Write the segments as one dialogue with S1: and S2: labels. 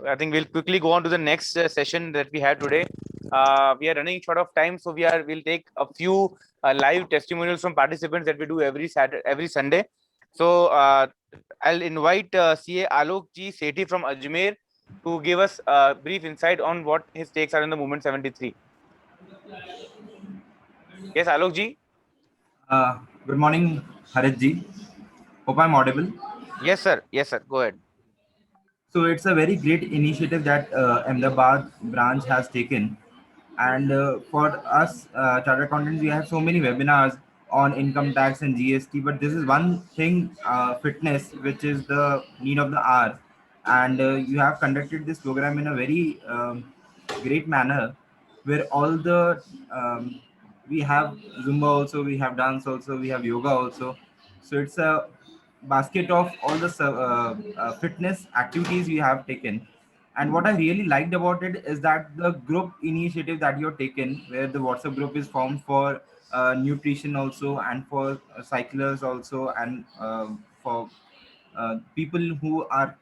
S1: I think we'll quickly go on to the next session that we have today. We are running short of time, so we'll take a few live testimonials from participants that we do every Sunday. So I'll invite CA Alok Ji Sethi from Ajmer to give us a brief insight on what his takes are in the Movement 73. Yes, Alok Ji.
S2: Good morning, Harit ji. Hope I'm audible.
S1: Yes, sir. Yes, sir. Go ahead.
S2: So it's a very great initiative that Ahmedabad branch has taken. And for us, chartered accountants, we have so many webinars on income tax and GST. But this is one thing, fitness, which is the need of the hour. And you have conducted this program in a very great manner, where all the we have Zumba also, we have dance also, we have yoga also. So it's a basket of all the fitness activities we have taken. And what I really liked about it is that the group initiative that you're taken, where the WhatsApp group is formed for nutrition also, and for cyclers also, and for people who are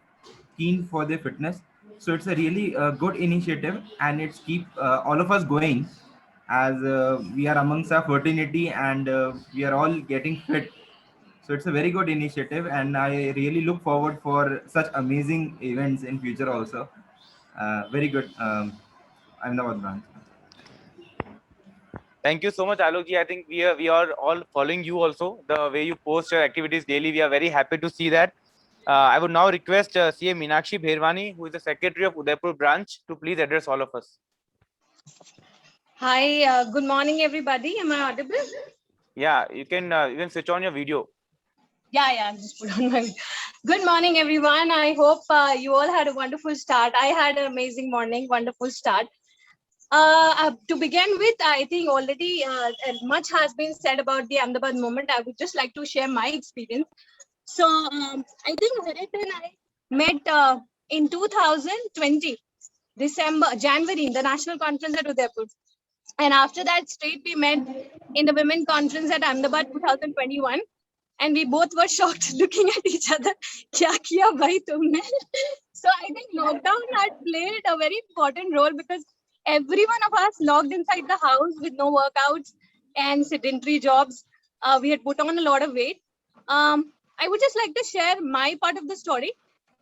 S2: keen for their fitness. So it's a really good initiative, and it's keep all of us going, as we are amongst our fraternity, and we are all getting fit. So it's a very good initiative, and I really look forward for such amazing events in future also. Very good. Ahmedabad branch.
S1: Thank you so much, Alok Ji. I think we are all following you also. The way you post your activities daily, we are very happy to see that. I would now request CA Meenakshi Bherwani, who is the Secretary of Udaipur branch, to please address all of us.
S3: Hi, good morning, everybody. Am I audible?
S1: Yeah, you can switch on your video.
S3: Yeah, just put on my. Good morning, everyone. I hope you all had a wonderful start. I had an amazing morning, wonderful start. To begin with, I think already much has been said about the Ahmedabad movement. I would just like to share my experience. So I think Harit and I met in 2020, January, in the national conference at Udaipur. And after that, straight we met in the women conference at Ahmedabad 2021. And we both were shocked looking at each other. Kya kiya bhai tumne? So I think lockdown had played a very important role, because every one of us locked inside the house with no workouts and sedentary jobs. We had put on a lot of weight. I would just like to share my part of the story,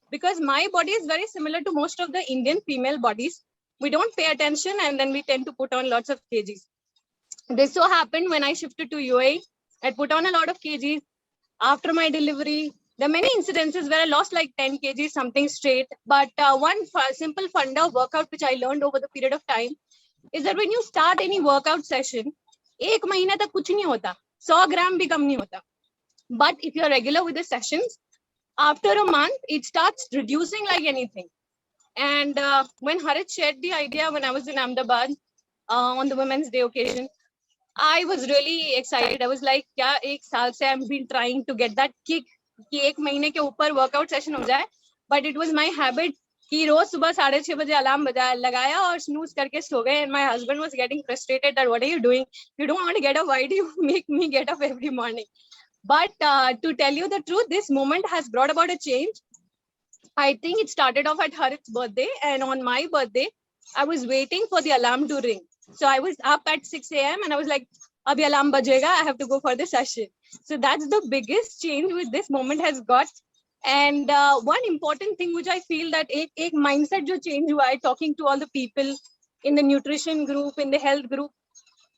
S3: because my body is very similar to most of the Indian female bodies. We don't pay attention, and then we tend to put on lots of kgs. This so happened when I shifted to UAE. I put on a lot of kgs. After my delivery, there are many incidences where I lost like 10 kgs, something straight. But one simple funda of workout which I learned over the period of time is that when you start any workout session, एक महीने तक कुछ नहीं होता, 100 ग्राम भी कम नहीं होता. But if you're regular with the sessions, after a month, it starts reducing like anything. And when Harit shared the idea when I was in Ahmedabad on the Women's Day occasion, I was really excited. I was like, क्या एक साल से I've been trying to get that kick कि एक महीने के ऊपर workout session हो जाए. But it was my habit कि रोज सुबह 6:30 बजे अलार्म लगाया और snooze करके सो गए. And my husband was getting frustrated that what are you doing? You don't want to get up. Why do you make me get up every morning? But to tell you the truth, this moment has brought about a change. I think it started off at Harit's birthday, and on my birthday, I was waiting for the alarm to ring. So I was up at 6 a.m. and I was like, abhi alarm bajega, I have to go for the session. So that's the biggest change which this moment has got. And one important thing which I feel that एक mindset जो change हुआ है, talking to all the people in the nutrition group, in the health group,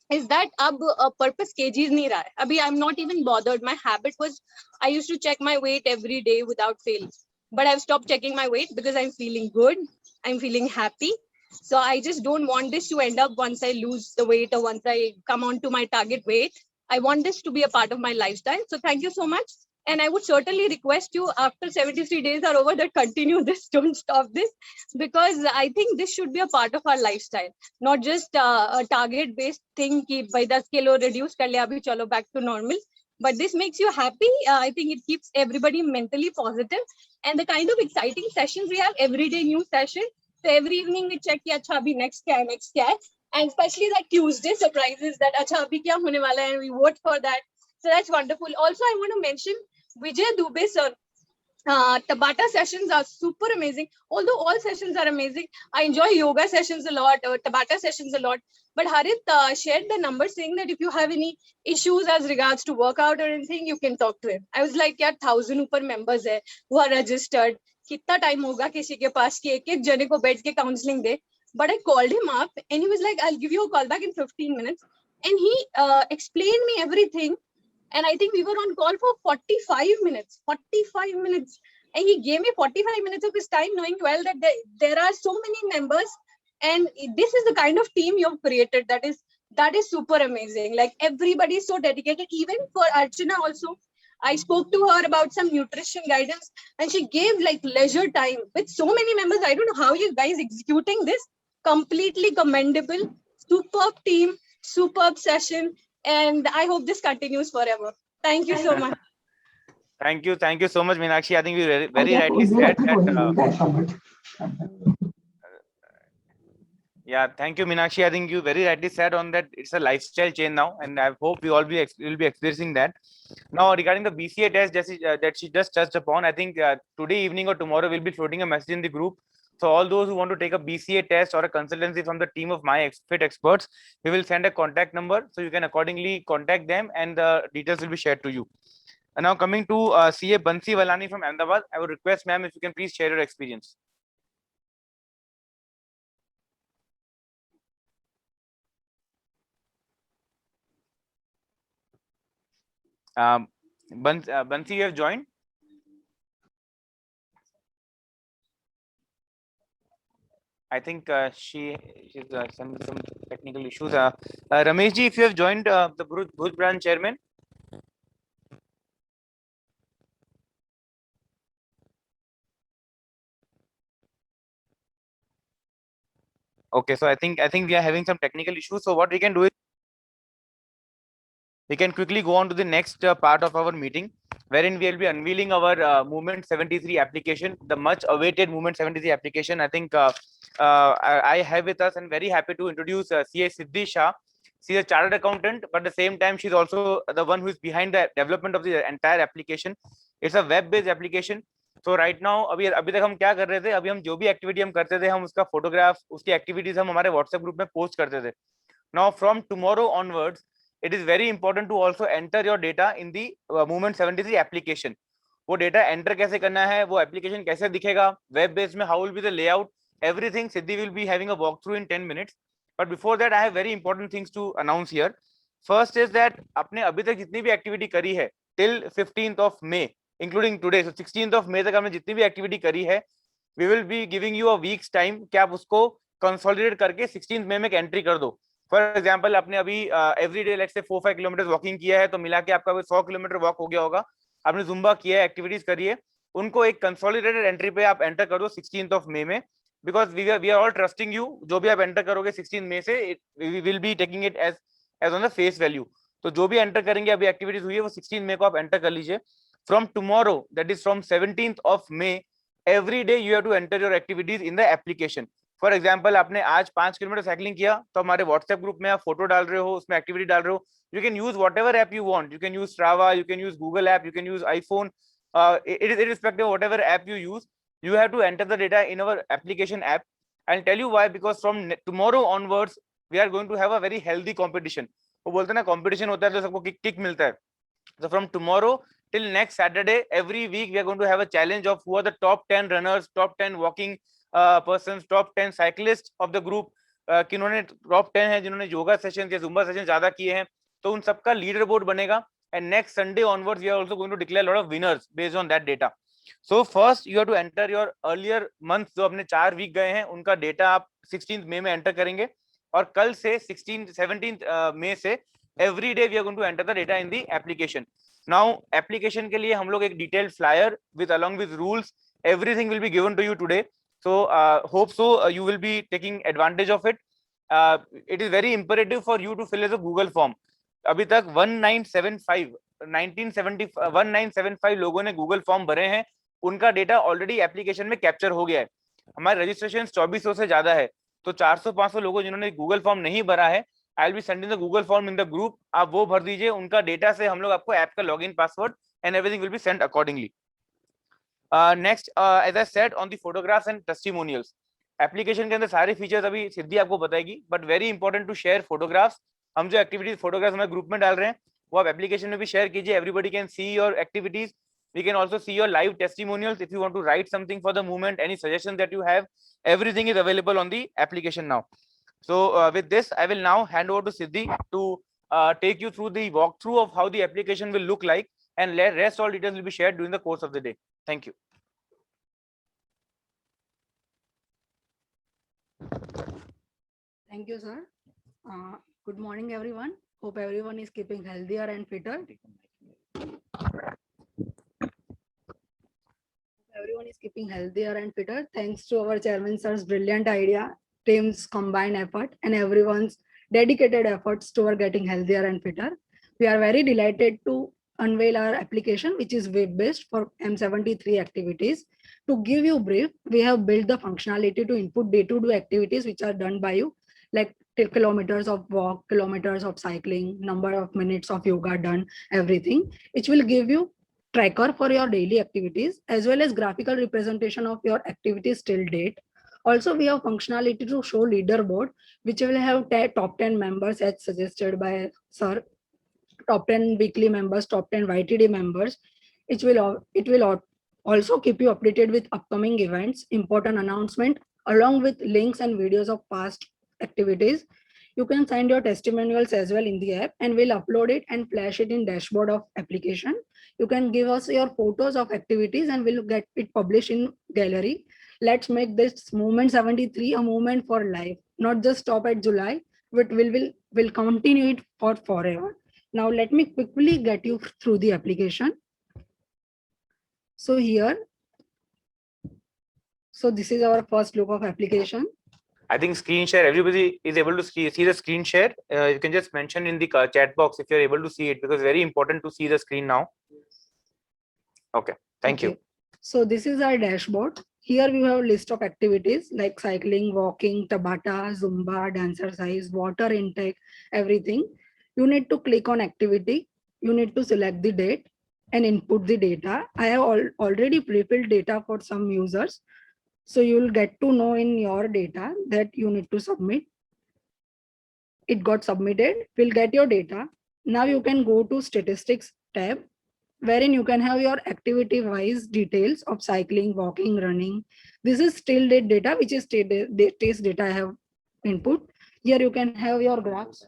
S3: is that अब purpose kgs नहीं रहा है. अभी I'm not even bothered. My habit was I used to check my weight every day without fail. But I've stopped checking my weight because I'm feeling good. I'm feeling happy. So I just don't want this to end up once I lose the weight or once I come on to my target weight. I want this to be a part of my lifestyle. So thank you so much. And I would certainly request you, after 73 days are over, that continue this, don't stop this, because I think this should be a part of our lifestyle, not just a target-based thing ki by 10 kilo reduce kar liya, abhi chalo back to normal. But this makes you happy. I think it keeps everybody mentally positive. And the kind of exciting sessions we have, every day new session. So every evening we check ki acha abhi next kya hai. And especially that Tuesday surprises, that acha abhi kya hone wala hai, and we vote for that. So that's wonderful. Also, I want to mention Vijay Dubey sir. Tabata sessions are super amazing. Although all sessions are amazing, I enjoy yoga sessions a lot, Tabata sessions a lot. But Harit shared the number saying that if you have any issues as regards to workout or anything, you can talk to him. I was like, yeah, 1,000 ऊपर members है who are registered. कितना time होगा किसी के पास कि एक एक जने को बैठ के counseling they. But I called him up and he was like, I'll give you a call back in 15 minutes. And he explained me everything. And I think we were on call for 45 minutes. 45 minutes. And he gave me 45 minutes of his time, knowing well that there are so many members. And this is the kind of team you've created. That is super amazing. Like everybody is so dedicated. Even for Archana also, I spoke to her about some nutrition guidance and she gave like leisure time with so many members. I don't know how you guys executing this. Completely commendable. Superb team, superb session. And I hope this continues forever. Thank you so much.
S1: Thank you so much, Meenakshi. I think you very rightly said that. Yeah, thank you, Meenakshi. I think you very rightly said on that it's a lifestyle change now, and I hope we all will be experiencing that. Now, regarding the BCA test that she just touched upon, I think today evening or tomorrow we'll be floating a message in the group. So all those who want to take a BCA test or a consultancy from the team of MyFit experts, we will send a contact number, so you can accordingly contact them, and the details will be shared to you. And now coming to CA Bansi Walani from Ahmedabad, I would request, ma'am, if you can please share your experience. Bansi, you have joined. I think she's some technical issues. Ramesh ji, if you have joined the Bhuj branch chairman. Okay, so I think we are having some technical issues. So what we can do is we can quickly go on to the next part of our meeting, wherein we will be unveiling our Movement 73 application, the much awaited Movement 73 application. I think I have with us and very happy to introduce CA Siddhi Shah. She's a chartered accountant, but at the same time, she's also the one who is behind the development of the entire application. It's a web-based application. So right now, अभी तक हम क्या कर रहे थे, अभी हम जो भी एक्टिविटी हम करते थे, हम उसका फोटोग्राफ, उसकी एक्टिविटीज हम हमारे व्हाट्सएप ग्रुप में पोस्ट करते थे. Now from tomorrow onwards, it is very important to also enter your data in the Movement 73 application. वो डेटा एंटर कैसे करना है, वो एप्लीकेशन कैसे दिखेगा, वेब बेस्ड में, how will be the layout, everything Siddhi will be having a walkthrough in 10 minutes. But before that, I have very important things to announce here. First is that आपने अभी तक जितनी भी activity करी है till 15th of May, including today, so 16th of May तक हमने जितनी भी एक्टिविटी करी है, we will be giving you a week's time कि आप उसको कंसोलिडेट करके 16th May में एंट्री कर दो. फॉर एग्जाम्पल, आपने अभी एवरी डे लाइक से 4-5 किलोमीटर वॉकिंग किया है, तो मिला के आपका 100 किलोमीटर वॉक हो गया होगा. आपने जुम्बा किया है, एक्टिविटीज करी है, उनको एक कंसोलिडेटेड एंट्री पे आप एंटर कर दो 16th of May में, because we are all trusting you. जो भी आप एंटर करोगे 16 May से, we will be taking it as on the face value. तो जो भी एंटर करेंगे, अभी एक्टिविटीज हुई है, वो 16 May को आप एंटर कर लीजिए. From tomorrow, that is from 17th of May, every day you have to enter your activities in the application. For example, आपने आज 5 किलोमीटर साइकिलिंग किया, तो हमारे व्हाट्सएप ग्रुप में आप फोटो डाल रहे हो, उसमें एक्टिविटी डाल रहे हो. You can use what ever app you want. You can use Strava, you can use Google app, you can use iPhone. It is irrespective of whatever app you use, you have to enter the data in our application app. I'll tell you why, because from tomorrow onwards we are going to have a very healthy competition. वो बोलते हैं ना, competition होता है तो सबको kick मिलता है. So from tomorrow till next Saturday, every week we are going to have a challenge of who are the top 10 runners, top 10 walking persons, top 10 cyclists of the group. किन्होंने top 10 है जिन्होंने yoga session या Zumba session ज्यादा किए हैं, तो उन सबका leader board बनेगा. And next Sunday onwards, we are also going to declare a lot of winners based on that data. So first you have to enter your earlier months, जो अपने 4 week गए हैं, उनका डेटा आप 16th May में enter करेंगे, और कल से 17th May से every day we are going to enter the data in the application. Now application के लिए हम लोग एक detailed flyer with along with rules, everything will be given to you today. So hope so you will be taking advantage of it. It is very imperative for you to fill as a Google form. अभी तक 1975 लोगों ने Google form भरे हैं, उनका data already application में capture हो गया है. हमारे रजिस्ट्रेशन 2400 से ज्यादा है, तो 400-500 लोगों जिन्होंने गूगल फॉर्म नहीं भरा है, I will be sending the Google form in the group. आप वो भर दीजिए, उनका डेटा से हम लोग आपको ऐप का login password and everything will be send accordingly. Next, as I said, on the photographs and testimonials, application के अंदर सारे फीचर्स अभी सिद्धि आपको बताएगी, but very important to share photographs. हम जो एक्टिविटीज फोटोग्राफ्स हमारे ग्रुप में डाल रहे हैं वो आप एप्लीकेशन में भी शेयर कीजिए. Everybody can see your activities. We can also see your live testimonials if you want to write something for the movement, any suggestions that you have. Everything is available on the application now. So with this, I will now hand over to Siddhi to take you through the walkthrough of how the application will look like, and rest all details will be shared during the course of the day. Thank you.
S4: Thank you, sir. Good morning, everyone. Hope everyone is keeping healthier and fitter. Everyone is keeping healthier and fitter thanks to our chairman sir's brilliant idea, team's combined effort, and everyone's dedicated efforts toward getting healthier and fitter. We are very delighted to unveil our application, which is web-based for M73 activities. To give you brief, we have built the functionality to input day-to-day activities which are done by you, like kilometers of walk, kilometers of cycling, number of minutes of yoga done, everything, which will give you tracker for your daily activities as well as graphical representation of your activities till date. Also, we have functionality to show leaderboard, which will have top 10 members as suggested by sir, top 10 weekly members, top 10 YTD members. It will also keep you updated with upcoming events, important announcement, along with links and videos of past activities. You can send your testimonials as well in the app, and we'll upload it and flash it in dashboard of application. You can give us your photos of activities and we'll get it published in gallery. Let's make this movement 73 a movement for life, not just stop at July, but we'll continue it for forever. Now let me quickly get you through the application. So this is our first look of application.
S1: I think screen share, everybody is able to see the screen share. You can just mention in the chat box if you're able to see it, because it's very important to see the screen now. Okay, thank you.
S4: So this is our dashboard. Here we have a list of activities like cycling, walking, Tabata, Zumba, dancercise, water intake, everything. You need to click on activity. You need to select the date and input the data. I have already pre-filled data for some users. So you will get to know in your data that you need to submit. It got submitted. We'll get your data. Now you can go to statistics tab, wherein you can have your activity wise details of cycling, walking, running. This is till date data, which is test data I have input. Here you can have your graphs.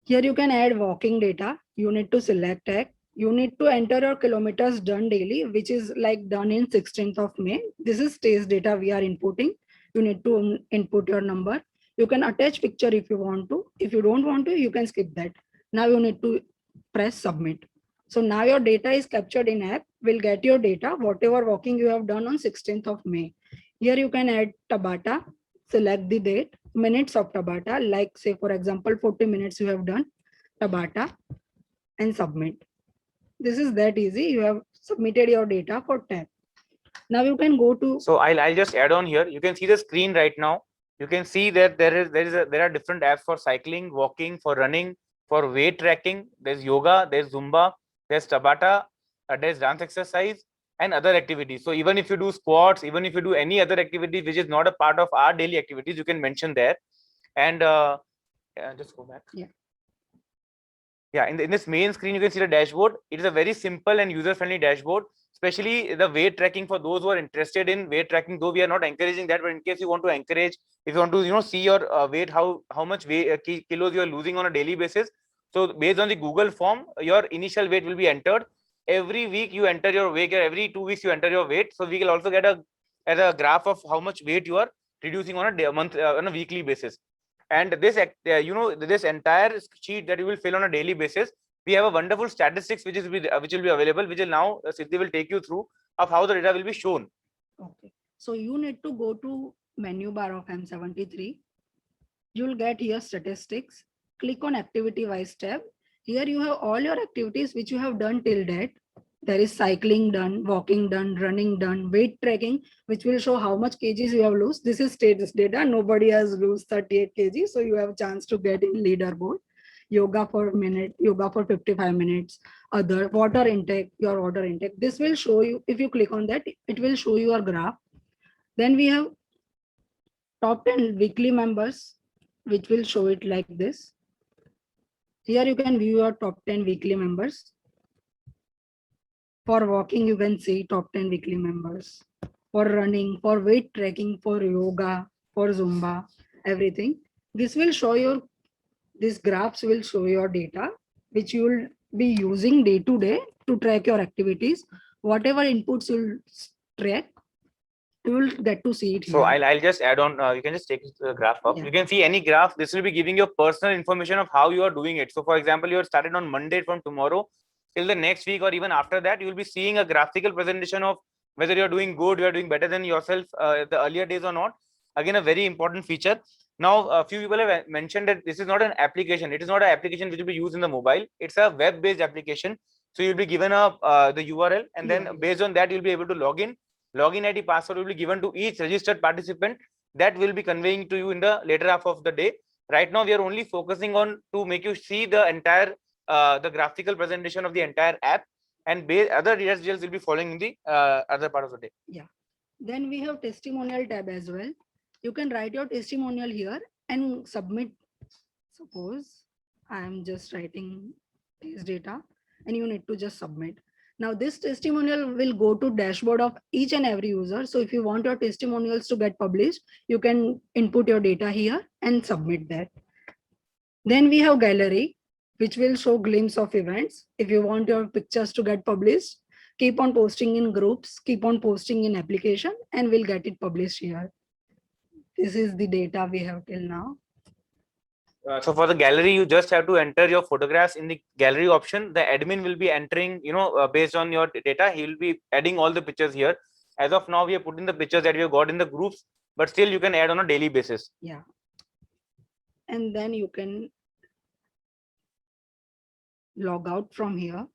S4: Here you can add walking data. You need to select tag. You need to enter your kilometers done daily, which is like done in 16th of May. This is test data we are inputting. You need to input your number. You can attach picture if you want to. If you don't want to, you can skip that. Now you need to press submit. So now your data is captured in app. We'll get your data, whatever walking you have done on 16th of May. Here you can add Tabata, select the date, minutes of Tabata, like say for example, 40 minutes you have done Tabata, and submit. This is that easy. You have submitted your data for tab. Now you can go to.
S1: So I'll just add on here. You can see the screen right now. You can see that there are different apps for cycling, walking, for running, for weight tracking. There's yoga, there's Zumba, there's Tabata, there's dance exercise, and other activities. So even if you do squats, even if you do any other activity which is not a part of our daily activities, you can mention there. And just go back. Yeah, in this main screen, you can see the dashboard. It is a very simple and user-friendly dashboard, especially the weight tracking for those who are interested in weight tracking, though we are not encouraging that, but in case you want to encourage, if you want to, see your weight, how much weight, kilos you are losing on a daily basis. So based on the Google form, your initial weight will be entered. Every week you enter your weight, or every 2 weeks you enter your weight. So we will also get a graph of how much weight you are reducing on a weekly basis. And this, this entire sheet that you will fill on a daily basis, we have a wonderful statistics which will be available, which will now Siddhi will take you through of how the data will be shown.
S4: Okay, so you need to go to menu bar of M73. You will get here statistics. Click on activity wise tab. Here you have all your activities which you have done till date. There is cycling done, walking done, running done, weight tracking, which will show how much kgs you have lost. This is status data. Nobody has lost 38 kg, so you have a chance to get in leaderboard. yoga for a minute, yoga for 55 minutes, other water intake, your water intake. This will show you, if you click on that, it will show you a graph. Then we have top 10 weekly members, which will show it like this. Here you can view your top 10 weekly members. For walking, you can see top 10 weekly members. For running, for weight tracking, for yoga, for Zumba, everything. This will show your, these graphs will show your data, which you will be using day to day to track your activities. Whatever inputs you'll track, you will get to see it here.
S1: So I'll just add on, you can just take the graph up.
S4: Yeah.
S1: You can see any graph. This will be giving you personal information of how you are doing it. So for example, you are started on Monday, from tomorrow till the next week, or even after that, you will be seeing a graphical presentation of whether you're doing good, you're doing better than yourself the earlier days or not. Again, a very important feature. Now, a few people have mentioned that this is not an application. It is not an application which will be used in the mobile. It's a web-based application. So you'll be given a the URL, and then based on that, you'll be able to log in. Login ID password will be given to each registered participant. That will be conveying to you in the later half of the day. Right now, we are only focusing on to make you see the entire the graphical presentation of the entire app, and other details will be following in the other part of the day.
S4: Yeah. Then we have testimonial tab as well. You can write your testimonial here and submit. Suppose I am just writing this data and you need to just submit. Now this testimonial will go to dashboard of each and every user. So if you want your testimonials to get published, you can input your data here and submit that. Then we have gallery, which will show glimpse of events. If you want your pictures to get published, keep on posting in groups, keep on posting in application, and we'll get it published here. This is the data we have till now.
S1: So for the gallery, you just have to enter your photographs in the gallery option. The admin will be entering, based on your data, he will be adding all the pictures here. As of now, we are putting the pictures that we have got in the groups, but still you can add on a daily basis.
S4: Yeah. And then you can log out from here.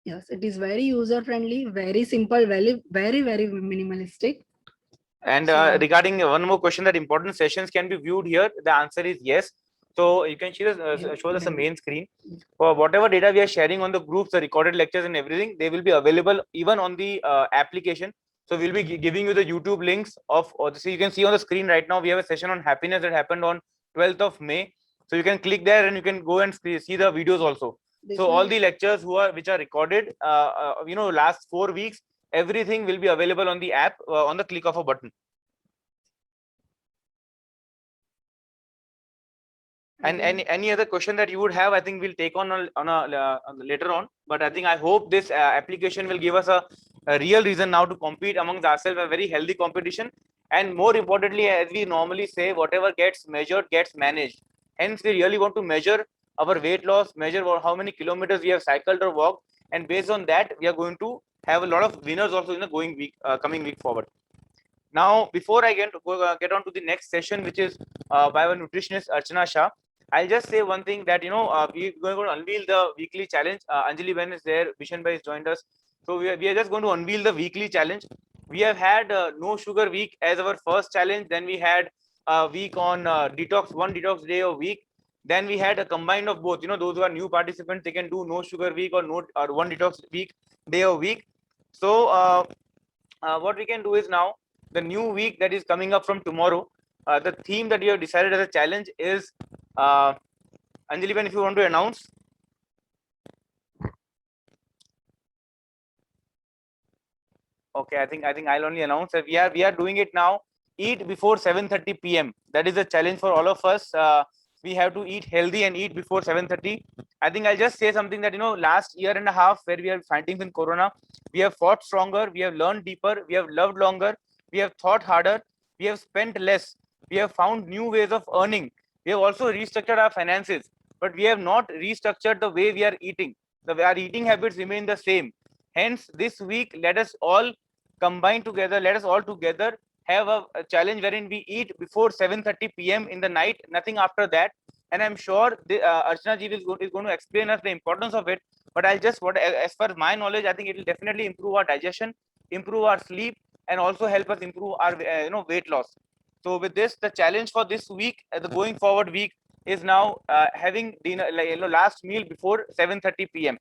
S4: Yes, it is very user friendly, very simple, very, very, very minimalistic.
S1: And
S4: So-
S1: regarding one more question, that important sessions can be viewed here. The answer is yes. So you can show us the main screen. For whatever data we are sharing on the groups, the recorded lectures and everything, they will be available even on the application. So we'll be giving you the YouTube links of, so you can see on the screen right now, we have a session on happiness that happened on 12th of May. So you can click there and you can go and see the videos also.
S4: This
S1: So
S4: will-
S1: all the lectures which are recorded, last 4 weeks, everything will be available on the app on the click of a button. And any other question that you would have, I think we'll take on later on. But I think I hope this application will give us a real reason now to compete amongst ourselves, a very healthy competition. And more importantly, as we normally say, whatever gets measured gets managed. Hence, we really want to measure our weight loss, measure how many kilometers we have cycled or walked, and based on that, we are going to have a lot of winners also in the coming week forward. Now, before I get on to the next session, which is by our nutritionist Archana Shah, I'll just say one thing that we're going to unveil the weekly challenge. Anjali Ben is there, Vishen Bhai has joined us, so we are just going to unveil the weekly challenge. We have had no sugar week as our first challenge. Then we had a week on detox, one detox day a week. Then we had a combined of both. Those who are new participants, they can do no sugar week or one detox day a week. So what we can do is now the new week that is coming up from tomorrow. The theme that we have decided as a challenge is Anjali Ben, if you want to announce. Okay, I think I'll only announce that we are doing it now. Eat before 7:30 p.m. That is a challenge for all of us. We have to eat healthy and eat before 7:30. I think I'll just say something that last year and a half where we are fighting with Corona, we have fought stronger, we have learned deeper, we have loved longer, we have thought harder, we have spent less, we have found new ways of earning. We have also restructured our finances, but we have not restructured the way we are eating. Our eating habits remain the same. Hence, this week, let us all combine together, let us all together have a challenge wherein we eat before 7:30 p.m. in the night, nothing after that. And I'm sure Archana ji is going to explain us the importance of it. But I'll just, as far as my knowledge, I think it will definitely improve our digestion, improve our sleep, and also help us improve our weight loss. So with this, the challenge for this week, the going forward week, is now having dinner, like, last meal before 7:30 p.m.